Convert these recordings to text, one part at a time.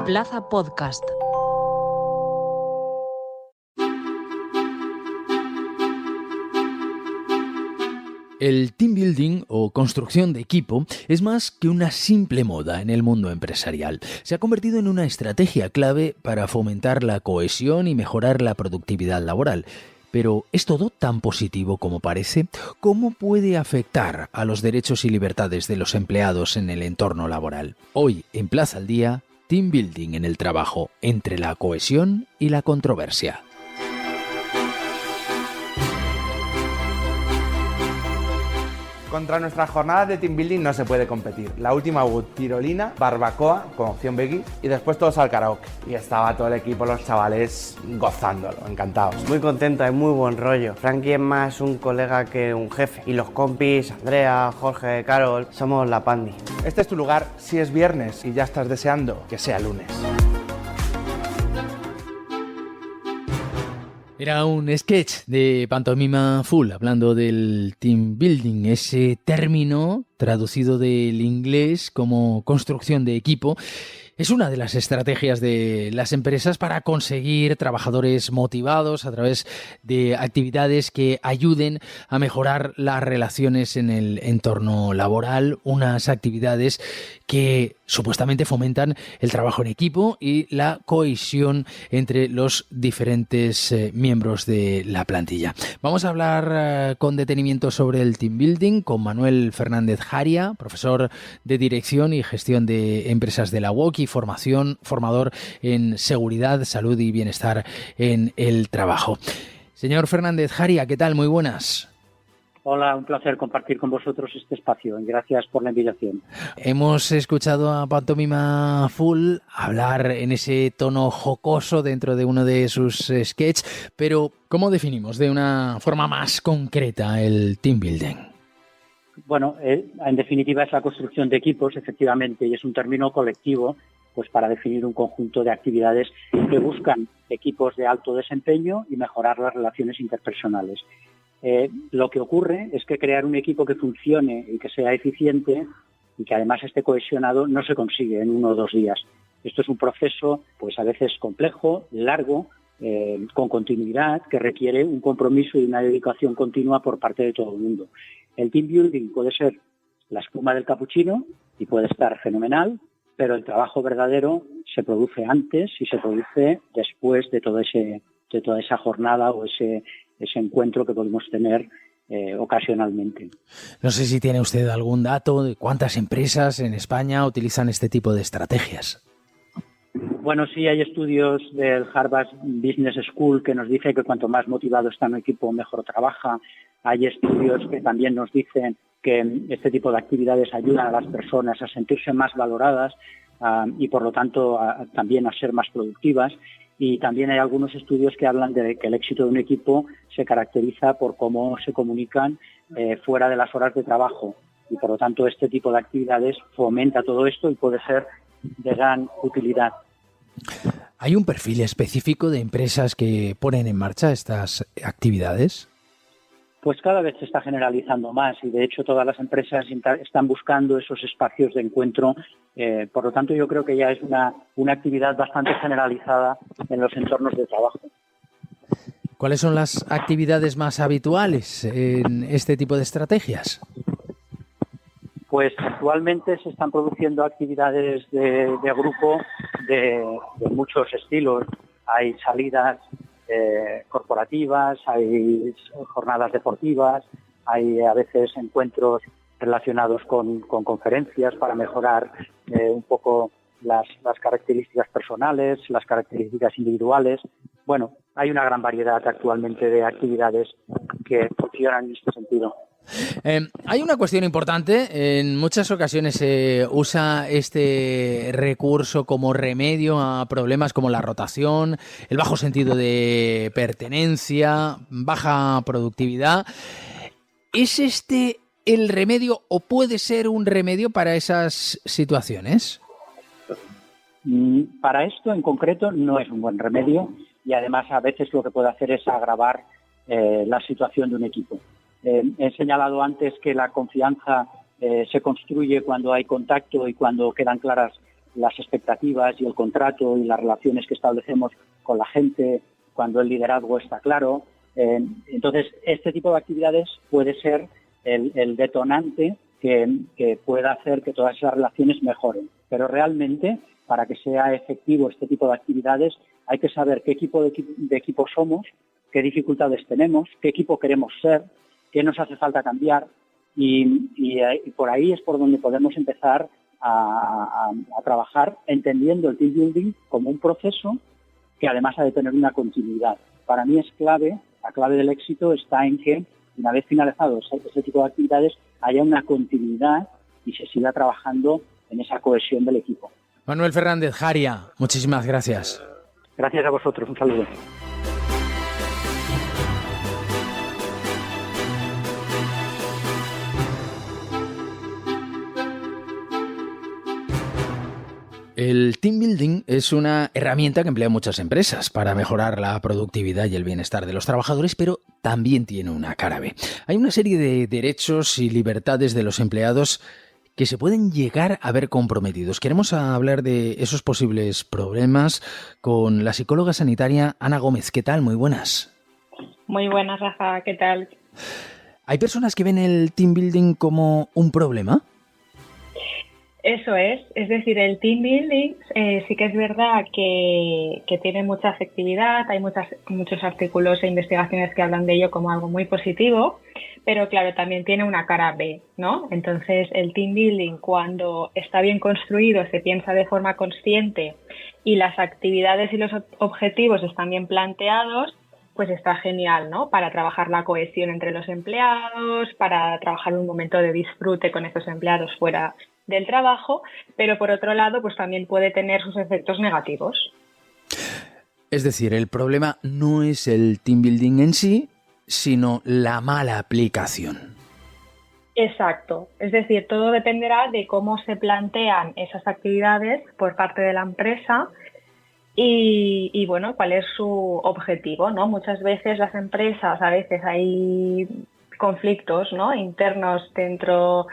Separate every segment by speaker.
Speaker 1: Plaza Podcast.
Speaker 2: El team building o construcción de equipo es más que una simple moda en el mundo empresarial. Se ha convertido en una estrategia clave para fomentar la cohesión y mejorar la productividad laboral. Pero ¿es todo tan positivo como parece? ¿Cómo puede afectar a los derechos y libertades de los empleados en el entorno laboral? Hoy, en Plaza al Día, team building en el trabajo, entre la cohesión y la controversia.
Speaker 3: Contra nuestras jornadas de team building no se puede competir. La última hubo tirolina, barbacoa con opción veggie y después todos al karaoke. Y estaba todo el equipo, los chavales, gozándolo, encantados.
Speaker 4: Muy contento, hay muy buen rollo. Frankie es más un colega que un jefe. Y los compis, Andrea, Jorge, Carol, somos la pandi.
Speaker 3: Este es tu lugar si es viernes y ya estás deseando que sea lunes.
Speaker 2: Era un sketch de Pantomima Full hablando del team building, ese término traducido del inglés como construcción de equipo. Es una de las estrategias de las empresas para conseguir trabajadores motivados a través de actividades que ayuden a mejorar las relaciones en el entorno laboral, unas actividades que supuestamente fomentan el trabajo en equipo y la cohesión entre los diferentes miembros de la plantilla. Vamos a hablar con detenimiento sobre el team building con Manuel Fernández Jaria, profesor de Dirección y Gestión de Empresas de la UOC y formador en seguridad, salud y bienestar en el trabajo. Señor Fernández Jaria, ¿qué tal? Muy buenas.
Speaker 5: Hola, un placer compartir con vosotros este espacio y gracias por la invitación.
Speaker 2: Hemos escuchado a Pantomima Full hablar en ese tono jocoso dentro de uno de sus sketches, pero ¿cómo definimos de una forma más concreta el team building?
Speaker 5: Bueno, en definitiva es la construcción de equipos, efectivamente, y es un término colectivo pues para definir un conjunto de actividades que buscan equipos de alto desempeño y mejorar las relaciones interpersonales. Lo que ocurre es que crear un equipo que funcione y que sea eficiente y que además esté cohesionado no se consigue en 1 o 2 días. Esto es un proceso pues a veces complejo, largo, con continuidad, que requiere un compromiso y una dedicación continua por parte de todo el mundo. El team building puede ser la espuma del capuchino y puede estar fenomenal, pero el trabajo verdadero se produce antes y se produce después de toda esa jornada o ese encuentro que podemos tener ocasionalmente.
Speaker 2: No sé si tiene usted algún dato de cuántas empresas en España utilizan este tipo de estrategias.
Speaker 5: Bueno, sí, hay estudios del Harvard Business School que nos dice que cuanto más motivado está un equipo, mejor trabaja. Hay estudios que también nos dicen que este tipo de actividades ayudan a las personas a sentirse más valoradas y, por lo tanto, también a ser más productivas. Y también hay algunos estudios que hablan de que el éxito de un equipo se caracteriza por cómo se comunican fuera de las horas de trabajo. Y, por lo tanto, este tipo de actividades fomenta todo esto y puede ser de gran utilidad.
Speaker 2: ¿Hay un perfil específico de empresas que ponen en marcha estas actividades?
Speaker 5: Pues cada vez se está generalizando más y de hecho todas las empresas están buscando esos espacios de encuentro. Por lo tanto, yo creo que ya es una actividad bastante generalizada en los entornos de trabajo.
Speaker 2: ¿Cuáles son las actividades más habituales en este tipo de estrategias?
Speaker 5: Pues actualmente se están produciendo actividades de grupo de muchos estilos. Hay salidas corporativas, hay jornadas deportivas, hay a veces encuentros relacionados con conferencias para mejorar un poco las características personales, las características individuales. Bueno, hay una gran variedad actualmente de actividades que funcionan en este sentido.
Speaker 2: Hay una cuestión importante. En muchas ocasiones se usa este recurso como remedio a problemas como la rotación, el bajo sentido de pertenencia, baja productividad. ¿Es este el remedio o puede ser un remedio para esas situaciones?
Speaker 5: Para esto en concreto no es un buen remedio y además a veces lo que puede hacer es agravar la situación de un equipo. He señalado antes que la confianza se construye cuando hay contacto y cuando quedan claras las expectativas y el contrato y las relaciones que establecemos con la gente, cuando el liderazgo está claro. Entonces, este tipo de actividades puede ser el detonante que pueda hacer que todas esas relaciones mejoren. Pero realmente, para que sea efectivo este tipo de actividades, hay que saber qué tipo de equipo somos, qué dificultades tenemos, qué equipo queremos ser, qué nos hace falta cambiar y por ahí es por donde podemos empezar a trabajar entendiendo el team building como un proceso que además ha de tener una continuidad. Para mí es clave, la clave del éxito está en que una vez finalizado ese tipo de actividades haya una continuidad y se siga trabajando en esa cohesión del equipo.
Speaker 2: Manuel Fernández, Jaria, muchísimas gracias.
Speaker 5: Gracias a vosotros, un saludo.
Speaker 2: El team building es una herramienta que emplean muchas empresas para mejorar la productividad y el bienestar de los trabajadores, pero también tiene una cara B. Hay una serie de derechos y libertades de los empleados que se pueden llegar a ver comprometidos. Queremos hablar de esos posibles problemas con la psicóloga sanitaria Ana Gómez. ¿Qué tal? Muy buenas.
Speaker 1: Muy buenas, Rafa. ¿Qué tal?
Speaker 2: ¿Hay personas que ven el team building como un problema?
Speaker 1: Eso es decir, el team building sí que es verdad que tiene mucha efectividad, hay muchos artículos e investigaciones que hablan de ello como algo muy positivo, pero claro, también tiene una cara B, ¿no? Entonces, el team building, cuando está bien construido, se piensa de forma consciente y las actividades y los objetivos están bien planteados, pues está genial, ¿no? Para trabajar la cohesión entre los empleados, para trabajar un momento de disfrute con esos empleados fuera del trabajo, pero por otro lado, pues también puede tener sus efectos negativos.
Speaker 2: Es decir, el problema no es el team building en sí, sino la mala aplicación.
Speaker 1: Exacto. Es decir, todo dependerá de cómo se plantean esas actividades por parte de la empresa y bueno, cuál es su objetivo, ¿no? Muchas veces las empresas, a veces hay conflictos, ¿no?, internos dentro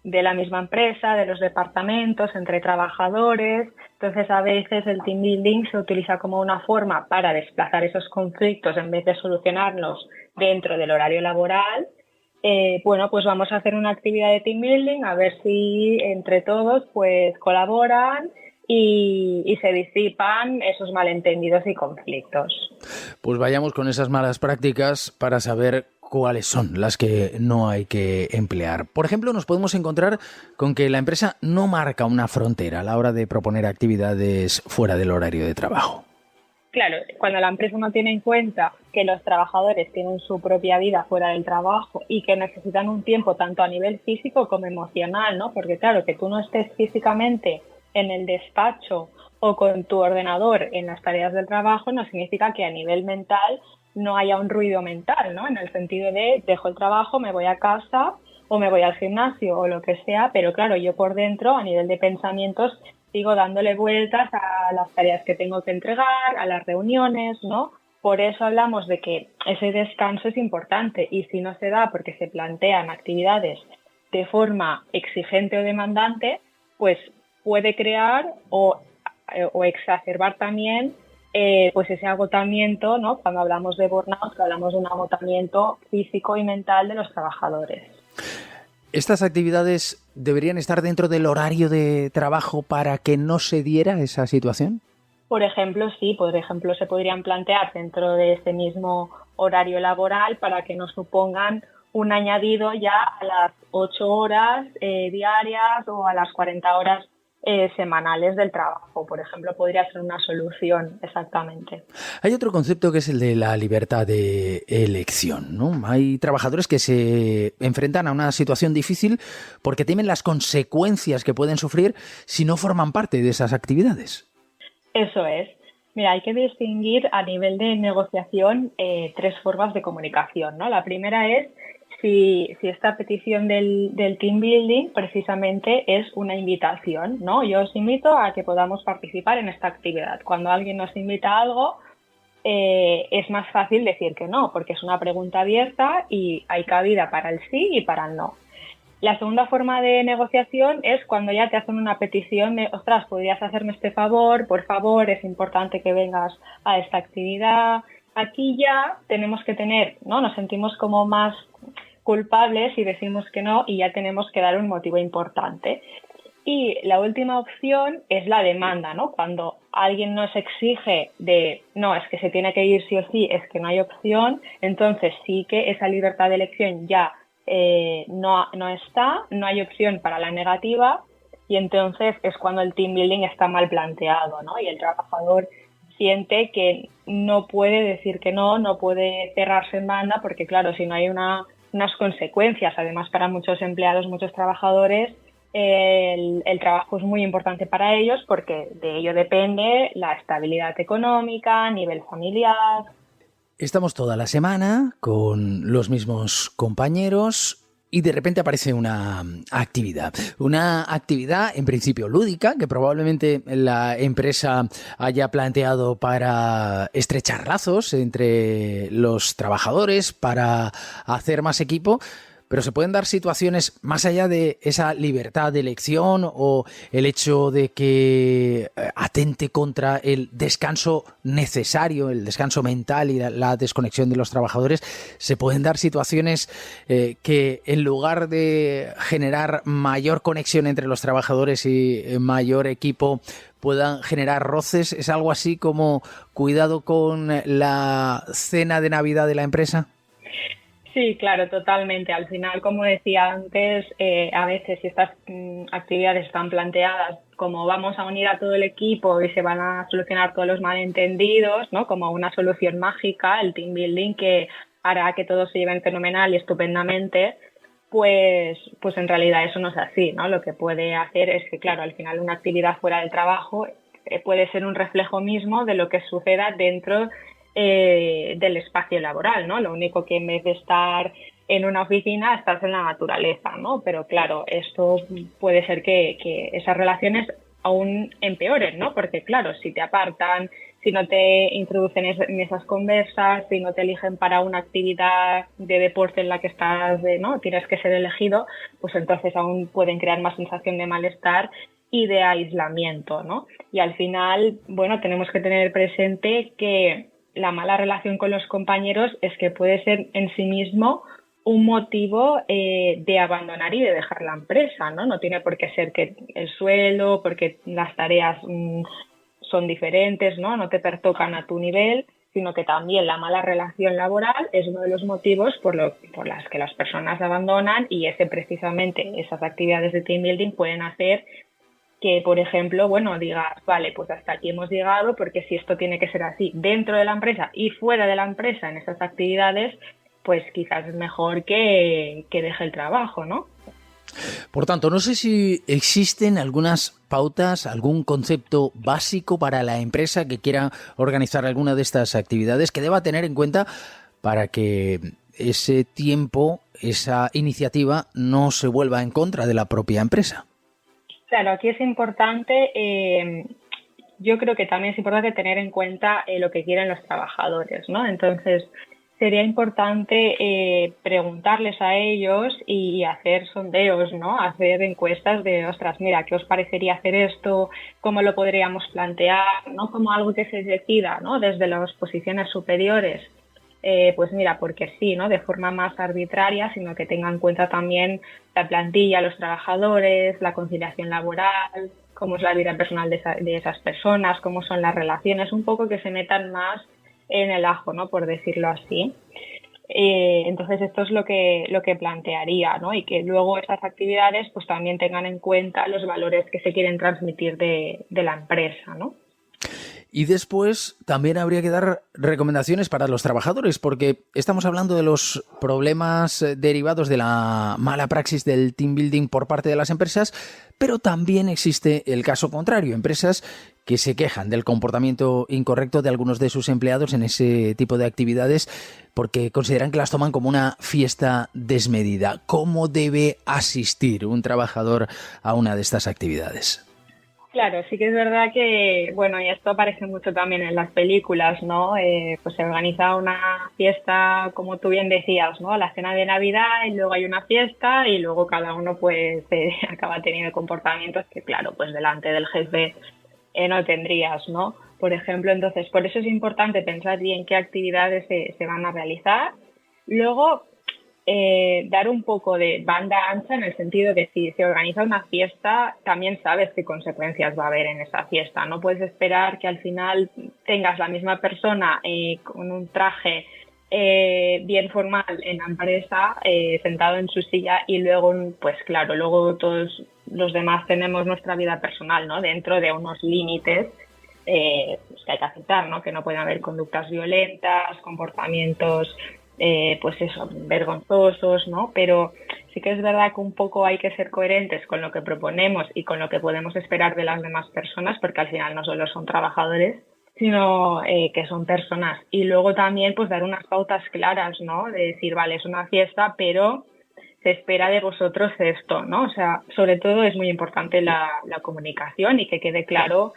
Speaker 1: de la misma empresa, de los departamentos, entre trabajadores. Entonces, a veces el team building se utiliza como una forma para desplazar esos conflictos en vez de solucionarlos dentro del horario laboral. Bueno, pues vamos a hacer una actividad de team building, a ver si entre todos pues colaboran y se disipan esos malentendidos y conflictos.
Speaker 2: Pues vayamos con esas malas prácticas para saber cuáles son las que no hay que emplear. Por ejemplo, nos podemos encontrar con que la empresa no marca una frontera a la hora de proponer actividades fuera del horario de trabajo.
Speaker 1: Claro, cuando la empresa no tiene en cuenta que los trabajadores tienen su propia vida fuera del trabajo y que necesitan un tiempo tanto a nivel físico como emocional, ¿no? Porque claro, que tú no estés físicamente en el despacho o con tu ordenador en las tareas del trabajo no significa que a nivel mental no haya un ruido mental, ¿no? En el sentido de dejo el trabajo, me voy a casa o me voy al gimnasio o lo que sea, pero claro, yo por dentro, a nivel de pensamientos, sigo dándole vueltas a las tareas que tengo que entregar, a las reuniones, ¿no? Por eso hablamos de que ese descanso es importante y si no se da porque se plantean actividades de forma exigente o demandante, pues puede crear o exacerbar también pues ese agotamiento, ¿no? Cuando hablamos de burnout, que hablamos de un agotamiento físico y mental de los trabajadores.
Speaker 2: ¿Estas actividades deberían estar dentro del horario de trabajo para que no se diera esa situación?
Speaker 1: Por ejemplo, sí, se podrían plantear dentro de ese mismo horario laboral para que no supongan un añadido ya a las 8 horas diarias o a las 40 horas semanales del trabajo. Por ejemplo, podría ser una solución, exactamente.
Speaker 2: Hay otro concepto que es el de la libertad de elección, ¿no? Hay trabajadores que se enfrentan a una situación difícil porque temen las consecuencias que pueden sufrir si no forman parte de esas actividades. Eso es.
Speaker 1: Mira, hay que distinguir a nivel de negociación 3 formas de comunicación, ¿no? La primera es si esta petición del team building precisamente es una invitación, ¿no? Yo os invito a que podamos participar en esta actividad. Cuando alguien nos invita a algo, es más fácil decir que no, porque es una pregunta abierta y hay cabida para el sí y para el no. La segunda forma de negociación es cuando ya te hacen una petición de, ostras, ¿podrías hacerme este favor? Por favor, es importante que vengas a esta actividad. Aquí ya tenemos que tener, ¿no? Nos sentimos como más culpables y decimos que no y ya tenemos que dar un motivo importante. Y la última opción es la demanda, ¿no? Cuando alguien nos exige de, no, es que se tiene que ir sí o sí, es que no hay opción, entonces sí que esa libertad de elección ya no está, no hay opción para la negativa y entonces es cuando el team building está mal planteado, ¿no? Y el trabajador siente que no puede decir que no puede cerrarse en banda porque, claro, si no hay unas consecuencias, además para muchos empleados, muchos trabajadores, el trabajo es muy importante para ellos porque de ello depende la estabilidad económica, nivel familiar.
Speaker 2: Estamos toda la semana con los mismos compañeros y de repente aparece una actividad en principio lúdica que probablemente la empresa haya planteado para estrechar lazos entre los trabajadores, para hacer más equipo. Pero se pueden dar situaciones más allá de esa libertad de elección o el hecho de que atente contra el descanso necesario, el descanso mental y la desconexión de los trabajadores. Se pueden dar situaciones que en lugar de generar mayor conexión entre los trabajadores y mayor equipo puedan generar roces. ¿Es algo así como cuidado con la cena de Navidad de la empresa?
Speaker 1: Sí, claro, totalmente. Al final, como decía antes, a veces si estas actividades están planteadas como vamos a unir a todo el equipo y se van a solucionar todos los malentendidos, ¿no? Como una solución mágica, el team building que hará que todos se lleven fenomenal y estupendamente, pues en realidad eso no es así, ¿no? Lo que puede hacer es que, claro, al final una actividad fuera del trabajo puede ser un reflejo mismo de lo que suceda dentro del espacio laboral, ¿no? Lo único que en vez de estar en una oficina estás en la naturaleza, ¿no? Pero claro, esto puede ser que esas relaciones aún empeoren, ¿no? Porque claro, si te apartan, si no te introducen en esas conversas, si no te eligen para una actividad de deporte en la que estás, ¿no? Tienes que ser elegido, pues entonces aún pueden crear más sensación de malestar y de aislamiento, ¿no? Y al final, bueno, tenemos que tener presente que la mala relación con los compañeros es que puede ser en sí mismo un motivo de abandonar y de dejar la empresa, ¿no? No tiene por qué ser que el sueldo, porque las tareas son diferentes, ¿no? No te pertocan a tu nivel, sino que también la mala relación laboral es uno de los motivos por las que las personas abandonan y precisamente esas actividades de team building pueden hacer que, por ejemplo, bueno, digas, vale, pues hasta aquí hemos llegado porque si esto tiene que ser así dentro de la empresa y fuera de la empresa en esas actividades, pues quizás es mejor que deje el trabajo, ¿no?
Speaker 2: Por tanto, no sé si existen algunas pautas, algún concepto básico para la empresa que quiera organizar alguna de estas actividades que deba tener en cuenta para que ese tiempo, esa iniciativa no se vuelva en contra de la propia empresa.
Speaker 1: Claro, aquí es importante, yo creo que también es importante tener en cuenta lo que quieren los trabajadores, ¿no? Entonces, sería importante preguntarles a ellos y hacer sondeos, ¿no? Hacer encuestas de, ostras, mira, ¿qué os parecería hacer esto? ¿Cómo lo podríamos plantear? ¿No? Como algo que se decida, ¿no? Desde las posiciones superiores. Pues mira, porque sí, ¿no? De forma más arbitraria, sino que tenga en cuenta también la plantilla, los trabajadores, la conciliación laboral, cómo es la vida personal de esas personas, cómo son las relaciones, un poco que se metan más en el ajo, ¿no? Por decirlo así. Entonces esto es lo que plantearía, ¿no? Y que luego esas actividades pues también tengan en cuenta los valores que se quieren transmitir de la empresa, ¿no?
Speaker 2: Y después también habría que dar recomendaciones para los trabajadores, porque estamos hablando de los problemas derivados de la mala praxis del team building por parte de las empresas, pero también existe el caso contrario, empresas que se quejan del comportamiento incorrecto de algunos de sus empleados en ese tipo de actividades porque consideran que las toman como una fiesta desmedida. ¿Cómo debe asistir un trabajador a una de estas actividades?
Speaker 1: Claro, sí que es verdad que, bueno, y esto aparece mucho también en las películas, ¿no? Pues se organiza una fiesta, como tú bien decías, ¿no? La cena de Navidad y luego hay una fiesta y luego cada uno pues acaba teniendo comportamientos que, claro, pues delante del jefe no tendrías, ¿no? Por ejemplo, entonces, por eso es importante pensar bien qué actividades se van a realizar. Luego, dar un poco de banda ancha en el sentido de si se organiza una fiesta, también sabes qué consecuencias va a haber en esa fiesta. No puedes esperar que al final tengas la misma persona con un traje bien formal en la empresa, sentado en su silla y luego, pues claro, luego todos los demás tenemos nuestra vida personal, ¿no? Dentro de unos límites pues que hay que aceptar, ¿no? Que no pueden haber conductas violentas, comportamientos pues eso, vergonzosos, ¿no? Pero sí que es verdad que un poco hay que ser coherentes con lo que proponemos y con lo que podemos esperar de las demás personas, porque al final no solo son trabajadores, sino que son personas. Y luego también pues dar unas pautas claras, ¿no? De decir, vale, es una fiesta, pero se espera de vosotros esto, ¿no? O sea, sobre todo es muy importante la comunicación y que quede claro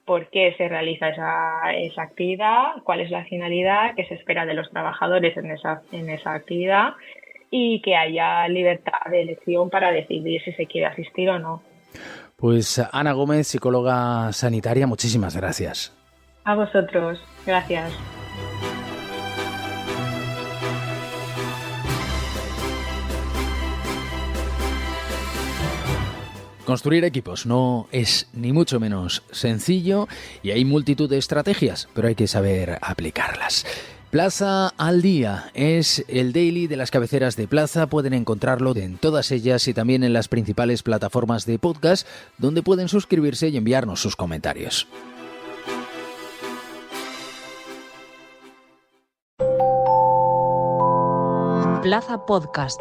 Speaker 1: por qué se realiza esa actividad, cuál es la finalidad, qué se espera de los trabajadores en esa actividad y que haya libertad de elección para decidir si se quiere asistir o no.
Speaker 2: Pues Ana Gómez, psicóloga sanitaria, muchísimas gracias.
Speaker 1: A vosotros, gracias.
Speaker 2: Construir equipos no es ni mucho menos sencillo y hay multitud de estrategias, pero hay que saber aplicarlas. Plaza al Día es el daily de las cabeceras de Plaza. Pueden encontrarlo en todas ellas y también en las principales plataformas de podcast, donde pueden suscribirse y enviarnos sus comentarios.
Speaker 6: Plaza Podcast.